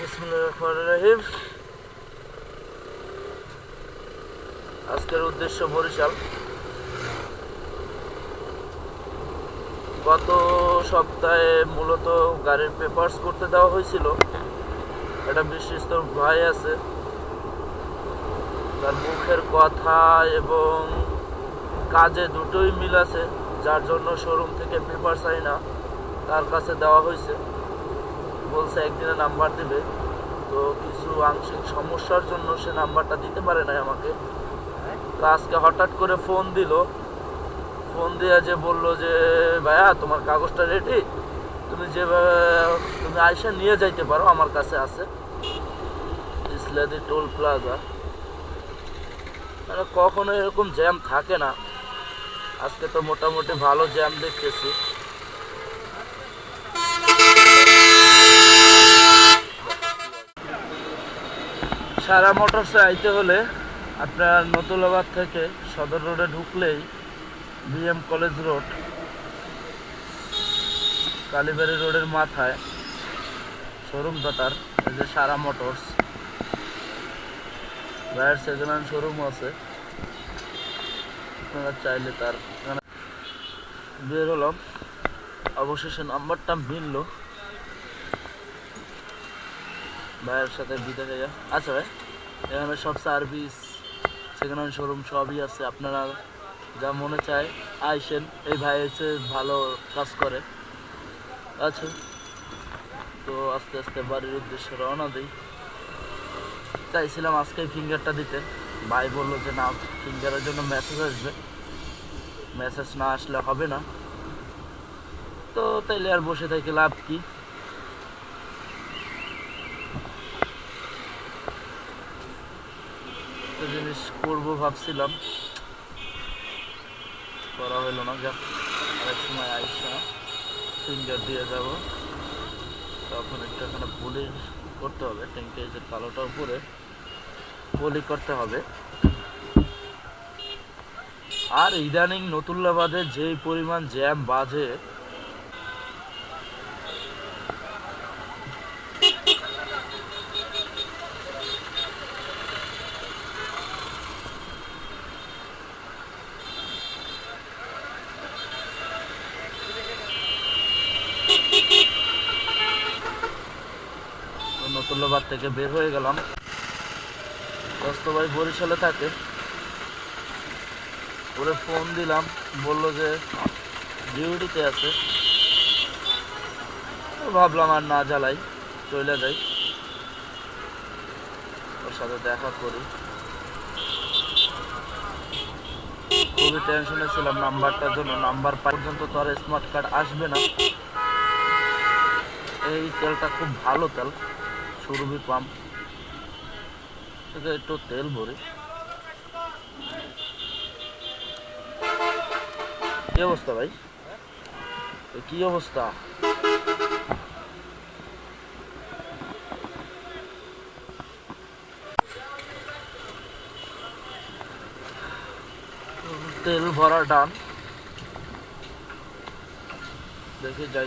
বিসমিল্লাহির রহমানির রহিম। আজকের উদ্দেশ্য বরিশাল। গত সপ্তাহে মূলত গাড়ির পেপারস করতে দেওয়া হয়েছিল। একটা বিশ্বস্ত ভাই আছে, তার মুখের কথা এবং কাজে দুটোই মিল আছে, যার জন্য শোরুম থেকে পেপার চাই না তার কাছে দেওয়া হয়েছে। বলছে একদিনে নাম্বার দিবে, তো কিছু আংশিক সমস্যার জন্য সে নাম্বারটা দিতে পারে নাই আমাকে। তো আজকে হঠাৎ করে ফোন দিয়ে যে বললো যে ভাইয়া তোমার কাগজটা রেডি, তুমি আইসা নিয়ে যাইতে পারো, আমার কাছে আছে ইসলাদি টোল প্লাজা। মানে কখনো এরকম জ্যাম থাকে না, আজকে তো মোটামুটি ভালো জ্যাম দেখতেছি। সারা মোটরসে আইতে হলে আপনার নতুলাবাদ থেকে সদর রোডে ঢুকলেই বিএম কলেজ রোড, কালীবাড়ি রোডের মাথায় শোরুমটা তার, এই যে সারা মোটরস। ভাইয়ের সেকেন্ড হ্যান্ড শোরুম আছে, আপনারা চাইলে তার বের হলাম। অবশেষে নাম্বারটা মিলল, ভাইয়ের সাথে বিদে হইয়া। আচ্ছা ভাই, এখানে সব সার্ভিস সেকেন্ড হ্যান্ড শোরুম সবই আছে, আপনারা যা মনে চায় আইসেন। এই ভাই এসে ভালো কাজ করে। আচ্ছা, তো আস্তে আস্তে বাড়ির উদ্দেশ্যে রওনা দিই। চাইছিলাম আজকেই ফিঙ্গারটা দিতে, ভাই বললো যে না, ফিঙ্গারের জন্য মেসেজ আসবে, মেসেজ না আসলে হবে না। তো তাইলে আর বসে থেকে লাভ কি। একটা জিনিস করবো ভাবছিলাম, করা হলো না। যাক, আরেক সময় আইসা ফিঙ্গার দিয়ে যাব। তখন একটু এখানে পলি করতে হবে, ট্যাঙ্কে যে কালোটা উপরে পলি করতে হবে। আর ইদানিং নতুল্লাবাদে যেই পরিমাণ জ্যাম বাজে, নতুল্লাবাদ থেকে বের হয়ে গেলাম। দোস্ত ভাই বরিশালে থাকে, ওরে ফোন দিলাম, বললো যে ডিউটিতে আছে। ভাবলাম আর না জ্বালাই, চলে যাই, ওর সাথে দেখা করি। খুবই টেনশনে ছিলাম নাম্বারটার জন্য, নাম্বার পর্যন্ত তো আর স্মার্ট কার্ড আসবে না। এই তেলটা খুব ভালো তেল, সুরভি পাম্প থেকে একটু তেল ভরি। কি অবস্থা ভাই, কি অবস্থা? তেল ভরা ডান, দেখি যাই